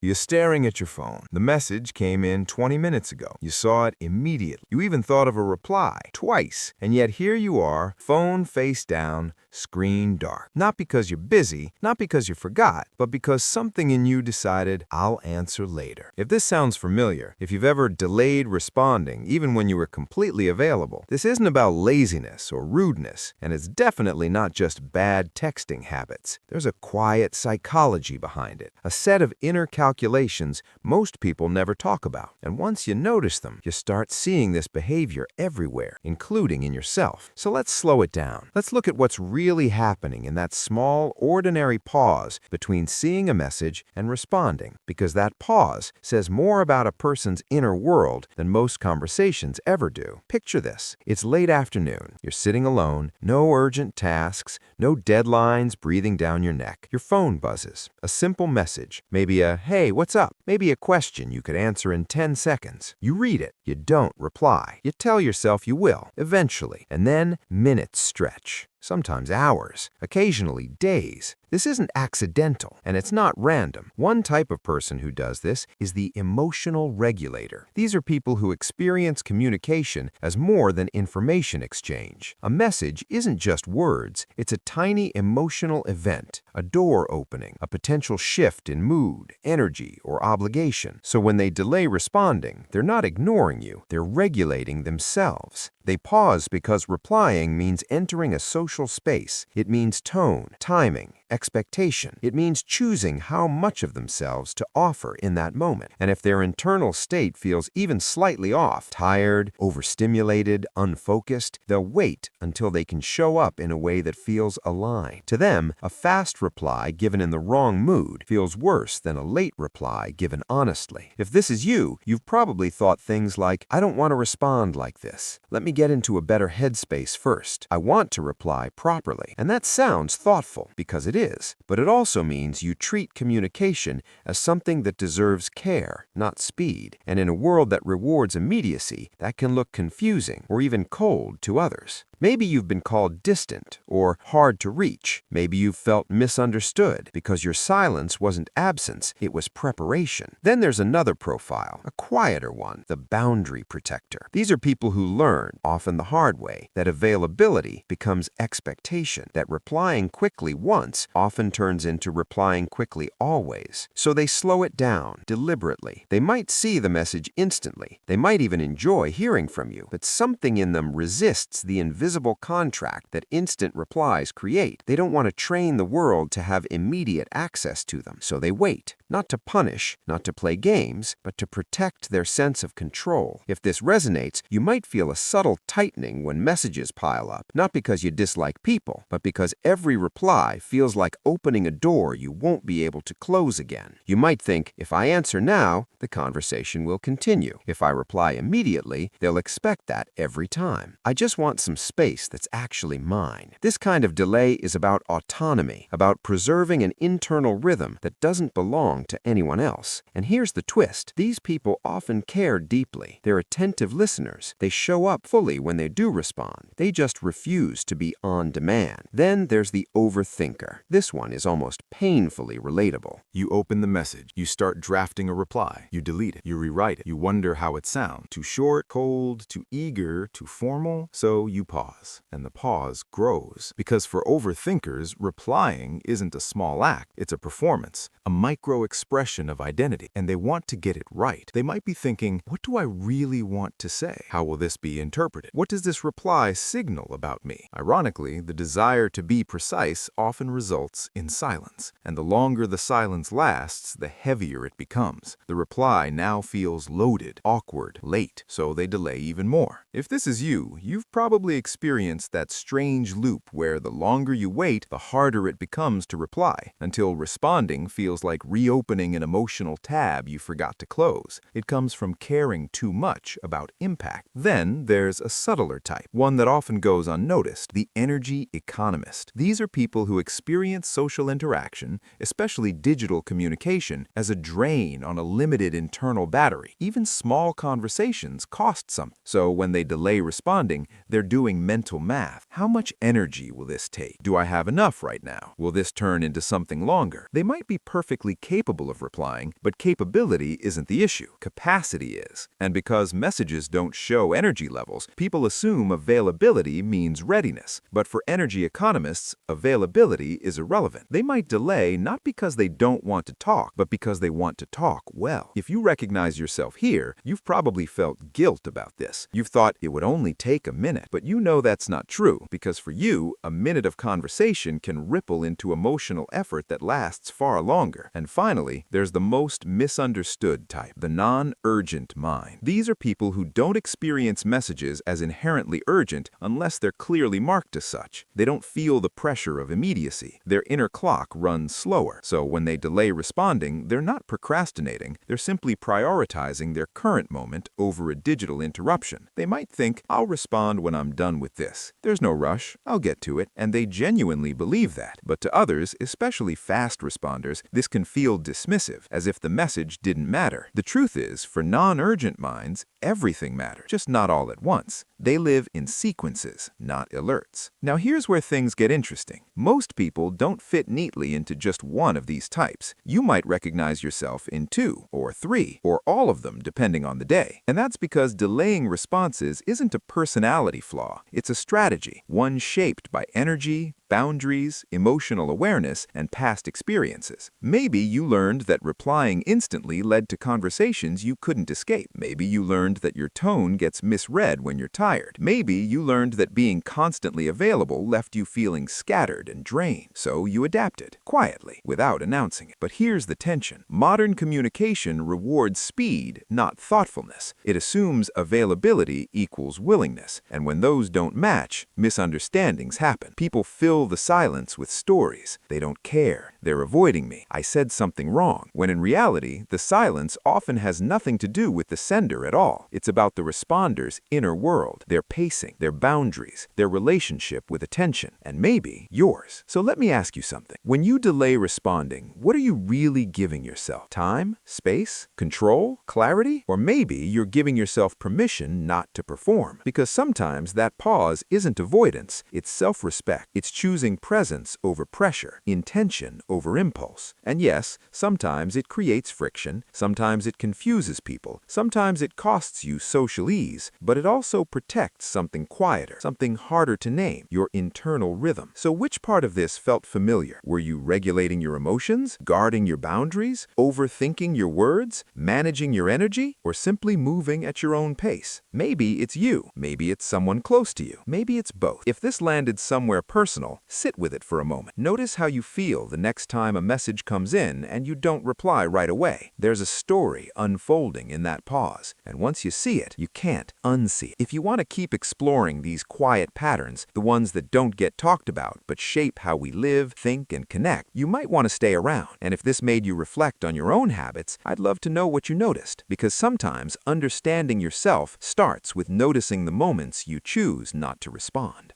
You're staring at your phone. The message came in 20 minutes ago. You saw it immediately. You even thought of a reply twice. And yet here you are, phone face down, screen dark. Not because you're busy, not because you forgot, but because something in you decided, I'll answer later. If this sounds familiar, if you've ever delayed responding, even when you were completely available, this isn't about laziness or rudeness, and it's definitely not just bad texting habits. There's a quiet psychology behind it, a set of inner calculations most people never talk about. And once you notice them, you start seeing this behavior everywhere, including in yourself. So let's slow it down. Let's look at what's really happening in that small, ordinary pause between seeing a message and responding, because that pause says more about a person's inner world than most conversations ever do. Picture this. It's late afternoon. You're sitting alone, no urgent tasks, no deadlines breathing down your neck. Your phone buzzes. A simple message, maybe a, hey, what's up? Maybe a question you could answer in 10 seconds. You read it. You don't reply. You tell yourself you will, eventually. And then minutes stretch. Sometimes hours, occasionally days. This isn't accidental, and it's not random. One type of person who does this is the emotional regulator. These are people who experience communication as more than information exchange. A message isn't just words, it's a tiny emotional event, a door opening, a potential shift in mood, energy, or obligation. So when they delay responding, they're not ignoring you, they're regulating themselves. They pause because replying means entering a social space. It means tone, timing, expectation. It means choosing how much of themselves to offer in that moment. And if their internal state feels even slightly off, tired, overstimulated, unfocused, they'll wait until they can show up in a way that feels aligned. To them, a fast reply given in the wrong mood feels worse than a late reply given honestly. If this is you, you've probably thought things like, I don't want to respond like this. Let me get into a better headspace first. I want to reply properly. And that sounds thoughtful, because it is. But it also means you treat communication as something that deserves care, not speed. And in a world that rewards immediacy, that can look confusing or even cold to others. Maybe you've been called distant or hard to reach. Maybe you've felt misunderstood because your silence wasn't absence, it was preparation. Then there's another profile, a quieter one, the boundary protector. These are people who learn, often the hard way, that availability becomes expectation, that replying quickly once often turns into replying quickly always. So they slow it down deliberately. They might see the message instantly. They might even enjoy hearing from you, but something in them resists the invisible contract that instant replies create. They don't want to train the world to have immediate access to them, so they wait. Not to punish, not to play games, but to protect their sense of control. If this resonates, you might feel a subtle tightening when messages pile up, not because you dislike people, but because every reply feels like opening a door you won't be able to close again. You might think, if I answer now, the conversation will continue. If I reply immediately, they'll expect that every time. I just want some space that's actually mine. This kind of delay is about autonomy, about preserving an internal rhythm that doesn't belong to anyone else. And here's the twist. These people often care deeply. They're attentive listeners. They show up fully when they do respond. They just refuse to be on demand. Then there's the overthinker. This one is almost painfully relatable. You open the message. You start drafting a reply. You delete it. You rewrite it. You wonder how it sounds. Too short, cold, too eager, too formal. So you pause. And the pause grows. Because for overthinkers, replying isn't a small act. It's a performance, a micro expression of identity. And they want to get it right. They might be thinking, what do I really want to say? How will this be interpreted? What does this reply signal about me? Ironically, the desire to be precise often results in silence. And the longer the silence lasts, the heavier it becomes. The reply now feels loaded, awkward, late, so they delay even more. If this is you, you've probably experienced that strange loop where the longer you wait, the harder it becomes to reply, until responding feels like reopening an emotional tab you forgot to close. It comes from caring too much about impact. Then there's a subtler type, one that often goes unnoticed, the energy economist. These are people who experience experience social interaction, especially digital communication, as a drain on a limited internal battery. Even small conversations cost something. So when they delay responding, they're doing mental math. How much energy will this take? Do I have enough right now? Will this turn into something longer? They might be perfectly capable of replying, but capability isn't the issue. Capacity is. And because messages don't show energy levels, people assume availability means readiness. But for energy economists, availability is irrelevant. They might delay not because they don't want to talk, but because they want to talk well. If you recognize yourself here, you've probably felt guilt about this. You've thought it would only take a minute, but you know that's not true, because for you, a minute of conversation can ripple into emotional effort that lasts far longer. And finally, there's the most misunderstood type, the non-urgent mind. These are people who don't experience messages as inherently urgent unless they're clearly marked as such. They don't feel the pressure of immediacy. Their inner clock runs slower. So when they delay responding, they're not procrastinating. They're simply prioritizing their current moment over a digital interruption. They might think, I'll respond when I'm done with this. There's no rush. I'll get to it. And they genuinely believe that. But to others, especially fast responders, this can feel dismissive, as if the message didn't matter. The truth is, for non-urgent minds, everything matters, just not all at once. They live in sequences, not alerts. Now here's where things get interesting. Most people don't fit neatly into just one of these types. You might recognize yourself in 2 or 3 or all of them depending on the day. And that's because delaying responses isn't a personality flaw. It's a strategy, one shaped by energy, boundaries, emotional awareness, and past experiences. Maybe you learned that replying instantly led to conversations you couldn't escape. Maybe you learned that your tone gets misread when you're tired. Maybe you learned that being constantly available left you feeling scattered and drained. So you adapted, quietly, without announcing it. But here's the tension. Modern communication rewards speed, not thoughtfulness. It assumes availability equals willingness. And when those don't match, misunderstandings happen. People fill the silence with stories. They don't care. They're avoiding me. I said something wrong. When in reality, the silence often has nothing to do with the sender at all. It's about the responder's inner world, their pacing, their boundaries, their relationship with attention, and maybe yours. So let me ask you something. When you delay responding, what are you really giving yourself? Time? Space? Control? Clarity? Or maybe you're giving yourself permission not to perform. Because sometimes that pause isn't avoidance, it's self-respect. It's choosing presence over pressure, intention over impulse. And yes, sometimes it creates friction, sometimes it confuses people, sometimes it costs you social ease, but it also protects something quieter, something harder to name, your internal rhythm. So which part of this felt familiar? Were you regulating your emotions, guarding your boundaries, overthinking your words, managing your energy, or simply moving at your own pace? Maybe it's you, maybe it's someone close to you, maybe it's both. If this landed somewhere personal, sit with it for a moment. Notice how you feel the next time a message comes in and you don't reply right away. There's a story unfolding in that pause, and once you see it, you can't unsee it. If you want to keep exploring these quiet patterns, the ones that don't get talked about but shape how we live, think, and connect, you might want to stay around. And if this made you reflect on your own habits, I'd love to know what you noticed, because sometimes understanding yourself starts with noticing the moments you choose not to respond.